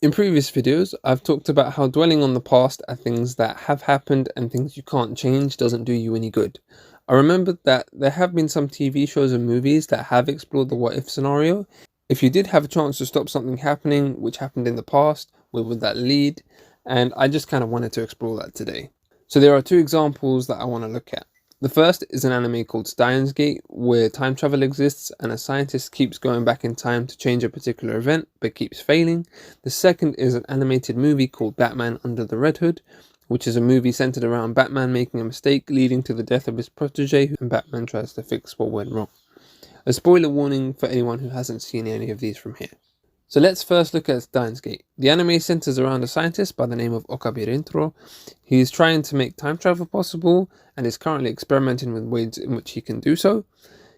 In previous videos, I've talked about how dwelling on the past at things that have happened and things you can't change doesn't do you any good. I remembered that there have been some TV shows and movies that have explored the what if scenario. If you did have a chance to stop something happening which happened in the past, where would that lead? And I just kind of wanted to explore that today. So there are two examples that I want to look at. The first is an anime called Steins Gate, where time travel exists and a scientist keeps going back in time to change a particular event but keeps failing. The second is an animated movie called Batman Under the Red Hood, which is a movie centered around Batman making a mistake leading to the death of his protege, and Batman tries to fix what went wrong. A spoiler warning for anyone who hasn't seen any of these from here. So let's first look at Steins Gate. The anime centers around a scientist by the name of Okabe Rentaro. He is trying to make time travel possible and is currently experimenting with ways in which he can do so.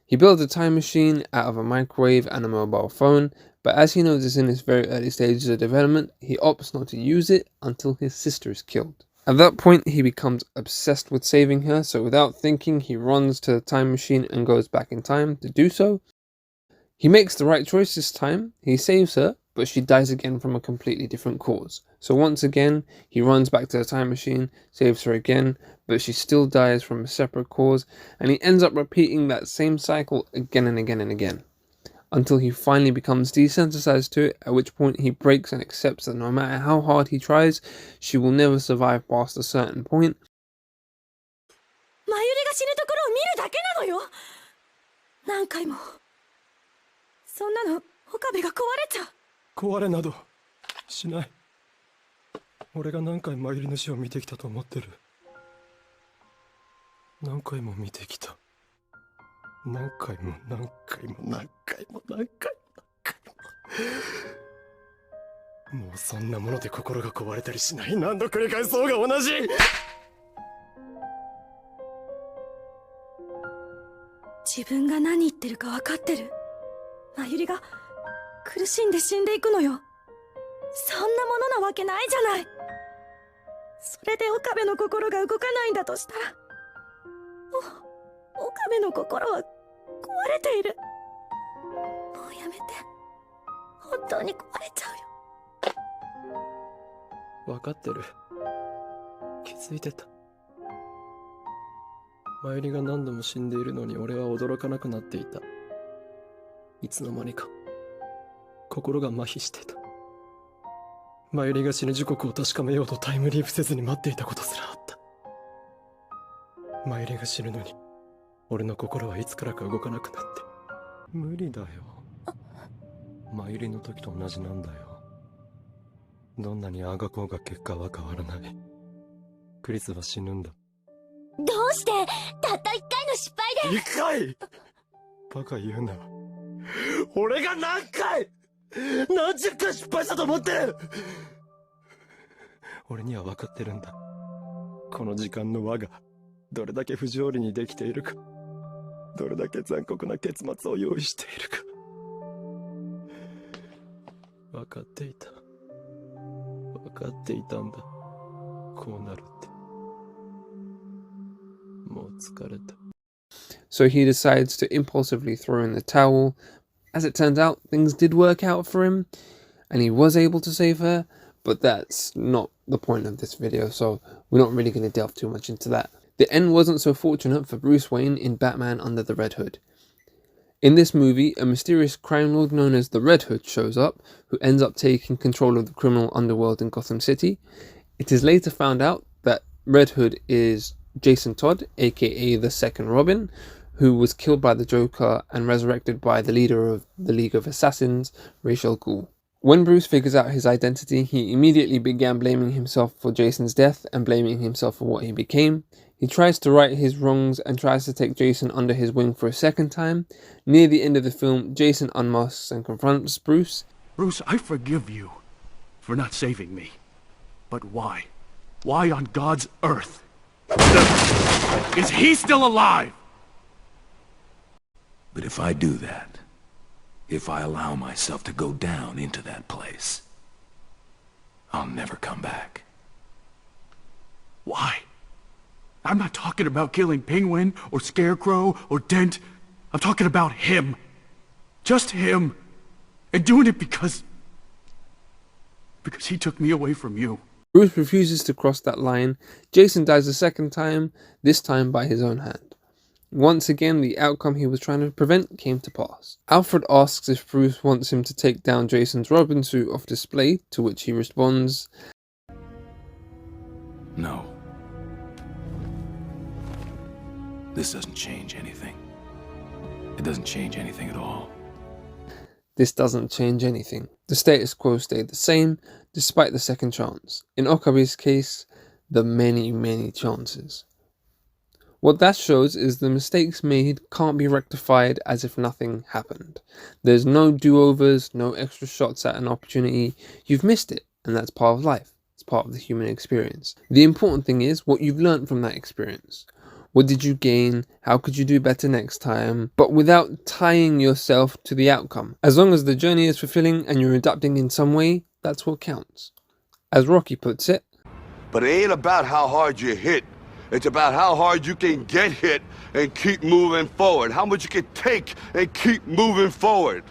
He builds a time machine out of a microwave and a mobile phone, but as he knows it's in its very early stages of development, he opts not to use it until his sister is killed. At that point, he becomes obsessed with saving her, so without thinking, he runs to the time machine and goes back in time to do so. He makes the right choice this time, he saves her, but she dies again from a completely different cause. So once again, he runs back to the time machine, saves her again, but she still dies from a separate cause, and he ends up repeating that same cycle again and again and again, until he finally becomes desensitized to it, at which point he breaks and accepts that no matter how hard he tries, she will never survive past a certain point. マユリが死ぬところを見るだけなのよ。何回も。そんなの岡部が壊れちゃう。壊れなどしない。俺が何回マユリの死を見てきたと思ってる。何回も見てきた。何回も何回も何回も何回も何回も。もうそんなもので心が壊れたりしない。何度繰り返そうが同じ。自分が何言ってるか分かってる。マユリが苦しんで死んでいくのよ。そんなものなわけないじゃない。それで岡部の心が動かないんだとしたら、岡部の心は壊れている。もうやめて。本当に壊れちゃうよ。分かってる。気づいてた。マユリが何度も死んでいるのに俺は驚かなくなっていた。いつの間にか心が麻痺してた。マユリが死ぬ時刻を確かめようとタイムリープせずに待っていたことすらあった。マユリが死ぬのに俺の心はいつからか動かなくなって。無理だよ。マユリの時と同じなんだよ。どんなにあがこうが結果は変わらない。クリスは死ぬんだ。どうしてたった一回の失敗で。一回バカ言うな。俺が何回何十回失敗したと思ってる。俺には分かってるんだ。この時間の輪がどれだけ不条理にできているか、どれだけ残酷な結末を用意しているか。分かっていた。分かっていたんだ。こうなるって。もう疲れた。So he decides to impulsively throw in the towel. As it turns out, things did work out for him, and he was able to save her, but that's not the point of this video, so we're not really going to delve too much into that. The end wasn't so fortunate for Bruce Wayne in Batman Under the Red Hood. In this movie, a mysterious crime lord known as the Red Hood shows up, who ends up taking control of the criminal underworld in Gotham City. It is later found out that Red Hood is Jason Todd, aka the second Robin, who was killed by the Joker and resurrected by the leader of the League of Assassins, Ra's al Ghul. When Bruce figures out his identity, he immediately began blaming himself for Jason's death and blaming himself for what he became. He tries to right his wrongs and tries to take Jason under his wing for a second time. Near the end of the film, Jason unmasks and confronts Bruce. Bruce, I forgive you for not saving me. But why? Why on God's earth? Is he still alive? But if I do that, if I allow myself to go down into that place, I'll never come back. Why? I'm not talking about killing Penguin or Scarecrow or Dent. I'm talking about him. Just him. And doing it because because he took me away from you. Bruce refuses to cross that line. Jason dies a second time, this time by his own hand. Once again, the outcome he was trying to prevent came to pass. Alfred asks if Bruce wants him to take down Jason's Robin suit off display, to which he responds, No. This doesn't change anything. It doesn't change anything at all. this doesn't change anything. The status quo stayed the same, despite the second chance. In Okabe's case, the many chances. What that shows is the mistakes made can't be rectified as if nothing happened. There's no do-overs, no extra shots at an opportunity. You've missed it, and that's part of life. It's part of the human experience. The important thing is what you've learned from that experience. What did you gain? How could you do better next time? But without tying yourself to the outcome. As long as the journey is fulfilling and you're adapting in some way, that's what counts. As Rocky puts it, but it ain't about how hard you hit. It's about how hard you can get hit and keep moving forward. How much you can take and keep moving forward.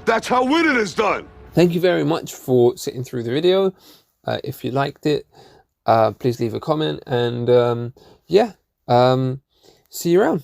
That's how winning is done. thank you very much for sitting through the video. If you liked it, please leave a comment, and see you around.